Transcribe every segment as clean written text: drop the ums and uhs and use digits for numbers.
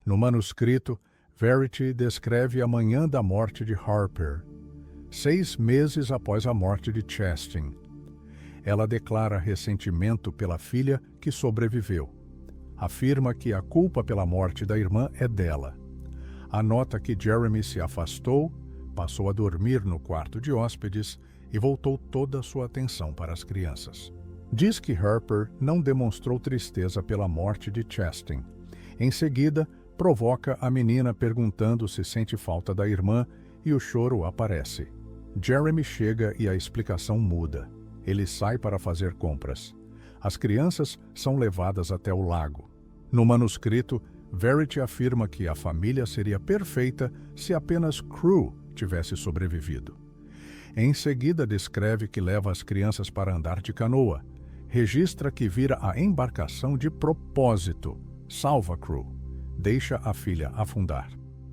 No manuscrito, Verity descreve a manhã da morte de Harper, 6 meses após a morte de Chastain. Ela declara ressentimento pela filha que sobreviveu. Afirma que a culpa pela morte da irmã é dela. Anota que Jeremy se afastou, passou a dormir no quarto de hóspedes e voltou toda a sua atenção para as crianças. Diz que Harper não demonstrou tristeza pela morte de Chastain. Em seguida, provoca a menina perguntando se sente falta da irmã e o choro aparece. Jeremy chega e a explicação muda. Ele sai para fazer compras. As crianças são levadas até o lago. No manuscrito, Verity afirma que a família seria perfeita se apenas Crew tivesse sobrevivido. Em seguida, descreve que leva as crianças para andar de canoa. Registra que vira a embarcação de propósito. Salva Crew. Deixa a filha afundar.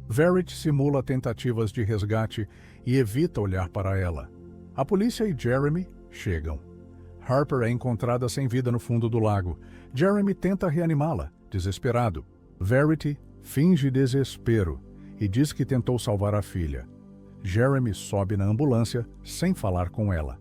Verity simula tentativas de resgate e evita olhar para ela. A polícia e Jeremy chegam. Harper é encontrada sem vida no fundo do lago. Jeremy tenta reanimá-la, desesperado. Verity finge desespero e diz que tentou salvar a filha. Jeremy sobe na ambulância sem falar com ela.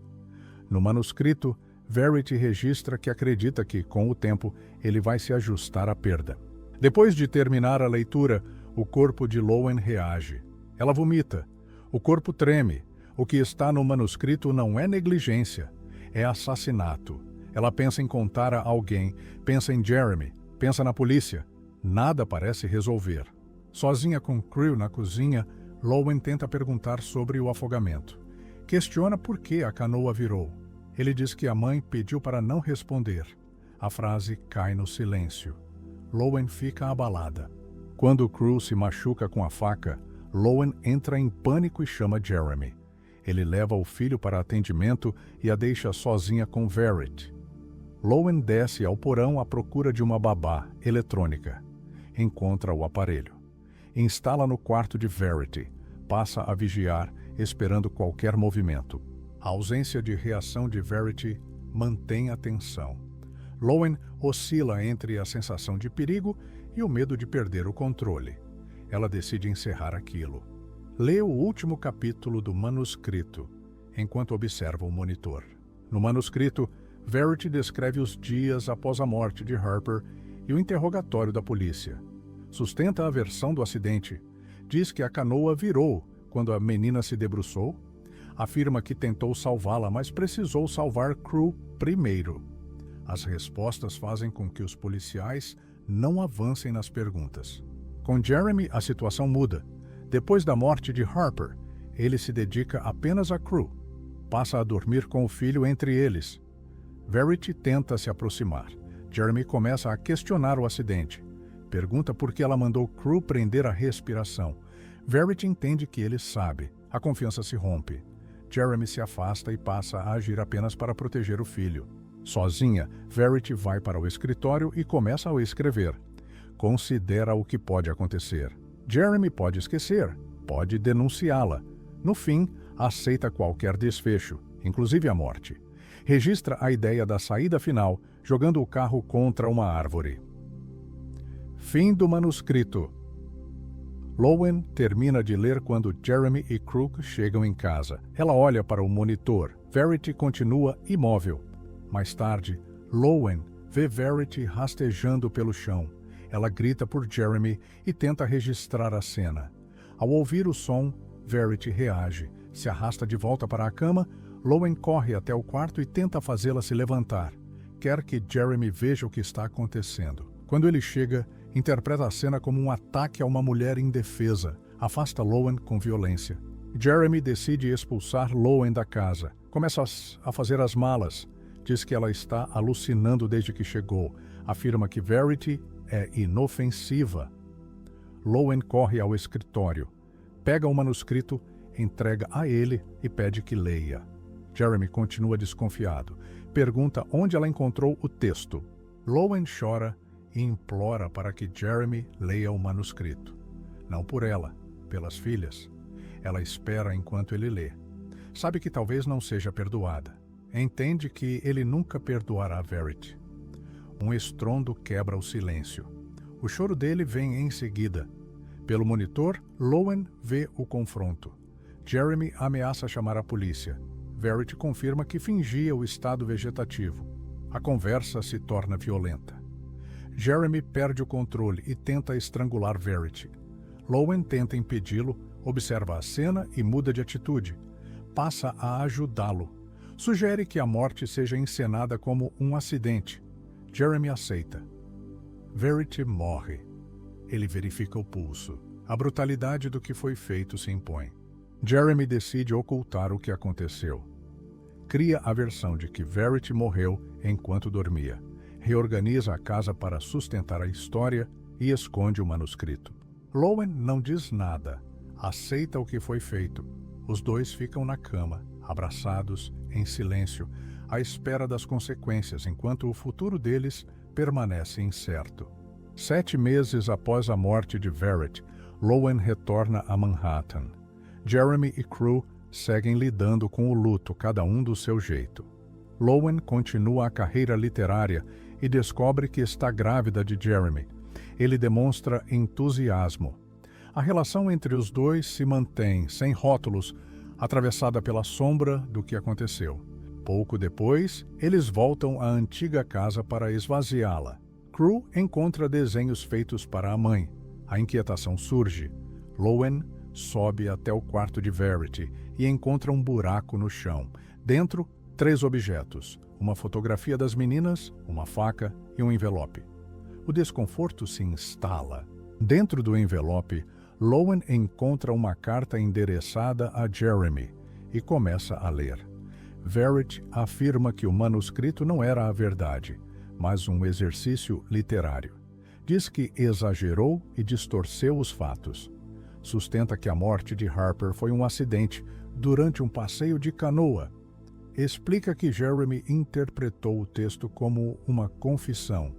No manuscrito, Verity registra que acredita que, com o tempo, ele vai se ajustar à perda. Depois de terminar a leitura, o corpo de Lowen reage. Ela vomita. O corpo treme. O que está no manuscrito não é negligência, é assassinato. Ela pensa em contar a alguém, pensa em Jeremy, pensa na polícia. Nada parece resolver. Sozinha com Crew na cozinha, Lowen tenta perguntar sobre o afogamento. Questiona por que a canoa virou. Ele diz que a mãe pediu para não responder. A frase cai no silêncio. Lowen fica abalada. Quando Crew se machuca com a faca, Lowen entra em pânico e chama Jeremy. Ele leva o filho para atendimento e a deixa sozinha com Verity. Lowen desce ao porão à procura de uma babá eletrônica. Encontra o aparelho. Instala no quarto de Verity. Passa a vigiar, esperando qualquer movimento. A ausência de reação de Verity mantém a tensão. Lowen oscila entre a sensação de perigo e o medo de perder o controle. Ela decide encerrar aquilo. Lê o último capítulo do manuscrito, enquanto observa o monitor. No manuscrito, Verity descreve os dias após a morte de Harper e o interrogatório da polícia. Sustenta a versão do acidente. Diz que a canoa virou quando a menina se debruçou. Afirma que tentou salvá-la, mas precisou salvar Crew primeiro. As respostas fazem com que os policiais não avancem nas perguntas. Com Jeremy, a situação muda. Depois da morte de Harper, ele se dedica apenas a Crew. Passa a dormir com o filho entre eles. Verity tenta se aproximar. Jeremy começa a questionar o acidente. Pergunta por que ela mandou Crew prender a respiração. Verity entende que ele sabe. A confiança se rompe. Jeremy se afasta e passa a agir apenas para proteger o filho. Sozinha, Verity vai para o escritório e começa a escrever. Considera o que pode acontecer. Jeremy pode esquecer, pode denunciá-la. No fim, aceita qualquer desfecho, inclusive a morte. Registra a ideia da saída final, jogando o carro contra uma árvore. Fim do manuscrito. Lowen termina de ler quando Jeremy e Crook chegam em casa. Ela olha para o monitor. Verity continua imóvel. Mais tarde, Lowen vê Verity rastejando pelo chão. Ela grita por Jeremy e tenta registrar a cena. Ao ouvir o som, Verity reage. Se arrasta de volta para a cama. Lowen corre até o quarto e tenta fazê-la se levantar. Quer que Jeremy veja o que está acontecendo. Quando ele chega, interpreta a cena como um ataque a uma mulher indefesa. Afasta Lowen com violência. Jeremy decide expulsar Lowen da casa. Começa a fazer as malas. Diz que ela está alucinando desde que chegou. Afirma que Verity é inofensiva. Lowen corre ao escritório. Pega o manuscrito, entrega a ele e pede que leia. Jeremy continua desconfiado. Pergunta onde ela encontrou o texto. Lowen chora e implora para que Jeremy leia o manuscrito. Não por ela, pelas filhas. Ela espera enquanto ele lê. Sabe que talvez não seja perdoada. Entende que ele nunca perdoará Verity. Um estrondo quebra o silêncio. O choro dele vem em seguida. Pelo monitor, Lowen vê o confronto. Jeremy ameaça chamar a polícia. Verity confirma que fingia o estado vegetativo. A conversa se torna violenta. Jeremy perde o controle e tenta estrangular Verity. Lowen tenta impedi-lo, observa a cena e muda de atitude. Passa a ajudá-lo. Sugere que a morte seja encenada como um acidente. Jeremy aceita. Verity morre. Ele verifica o pulso. A brutalidade do que foi feito se impõe. Jeremy decide ocultar o que aconteceu. Cria a versão de que Verity morreu enquanto dormia. Reorganiza a casa para sustentar a história e esconde o manuscrito. Lowen não diz nada. Aceita o que foi feito. Os dois ficam na cama, abraçados, em silêncio, à espera das consequências, enquanto o futuro deles permanece incerto. 7 meses após a morte de Verity, Lowen retorna a Manhattan. Jeremy e Crew seguem lidando com o luto, cada um do seu jeito. Lowen continua a carreira literária e descobre que está grávida de Jeremy. Ele demonstra entusiasmo. A relação entre os dois se mantém, sem rótulos, atravessada pela sombra do que aconteceu. Pouco depois, eles voltam à antiga casa para esvaziá-la. Crew encontra desenhos feitos para a mãe. A inquietação surge. Lowen sobe até o quarto de Verity e encontra um buraco no chão. Dentro, 3 objetos: uma fotografia das meninas, uma faca e um envelope. O desconforto se instala. Dentro do envelope, Lowen encontra uma carta endereçada a Jeremy e começa a ler. Verity afirma que o manuscrito não era a verdade, mas um exercício literário. Diz que exagerou e distorceu os fatos. Sustenta que a morte de Harper foi um acidente durante um passeio de canoa. Explica que Jeremy interpretou o texto como uma confissão.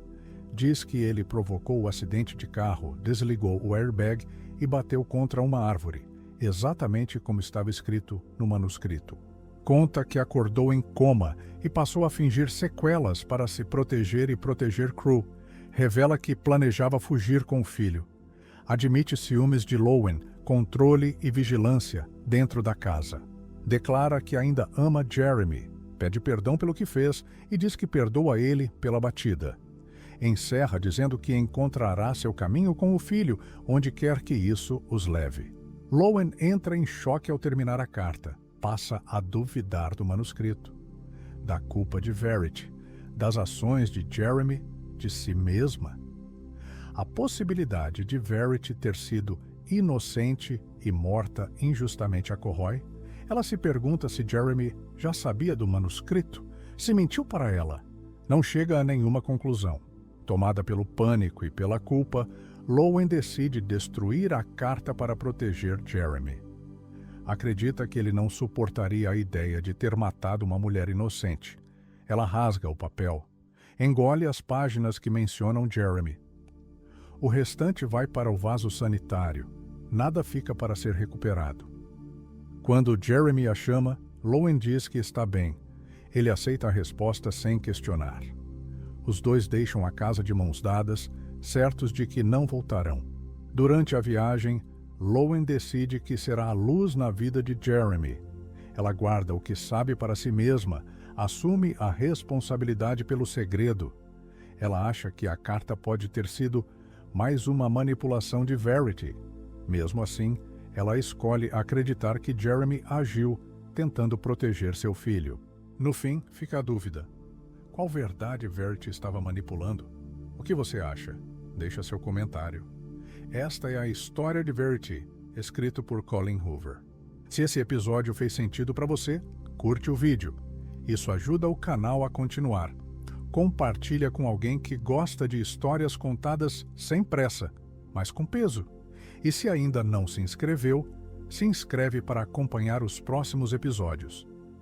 Diz que ele provocou o acidente de carro, desligou o airbag e bateu contra uma árvore, exatamente como estava escrito no manuscrito. Conta que acordou em coma e passou a fingir sequelas para se proteger e proteger Crew. Revela que planejava fugir com o filho. Admite ciúmes de Lowen, controle e vigilância dentro da casa. Declara que ainda ama Jeremy, pede perdão pelo que fez e diz que perdoa ele pela batida. Encerra dizendo que encontrará seu caminho com o filho, onde quer que isso os leve. Lowen entra em choque ao terminar a carta. Passa a duvidar do manuscrito, da culpa de Verity, das ações de Jeremy, de si mesma. A possibilidade de Verity ter sido inocente e morta injustamente a corrói. Ela se pergunta se Jeremy já sabia do manuscrito, se mentiu para ela. Não chega a nenhuma conclusão. Tomada pelo pânico e pela culpa, Lowen decide destruir a carta para proteger Jeremy. Acredita que ele não suportaria a ideia de ter matado uma mulher inocente. Ela rasga o papel. Engole as páginas que mencionam Jeremy. O restante vai para o vaso sanitário. Nada fica para ser recuperado. Quando Jeremy a chama, Lowen diz que está bem. Ele aceita a resposta sem questionar. Os dois deixam a casa de mãos dadas, certos de que não voltarão. Durante a viagem, Lowen decide que será a luz na vida de Jeremy. Ela guarda o que sabe para si mesma, assume a responsabilidade pelo segredo. Ela acha que a carta pode ter sido mais uma manipulação de Verity. Mesmo assim, ela escolhe acreditar que Jeremy agiu, tentando proteger seu filho. No fim, fica a dúvida. Qual verdade Verity estava manipulando? O que você acha? Deixa seu comentário. Esta é a história de Verity, escrito por Colin Hoover. Se esse episódio fez sentido para você, curte o vídeo. Isso ajuda o canal a continuar. Compartilha com alguém que gosta de histórias contadas sem pressa, mas com peso. E se ainda não se inscreveu, se inscreve para acompanhar os próximos episódios.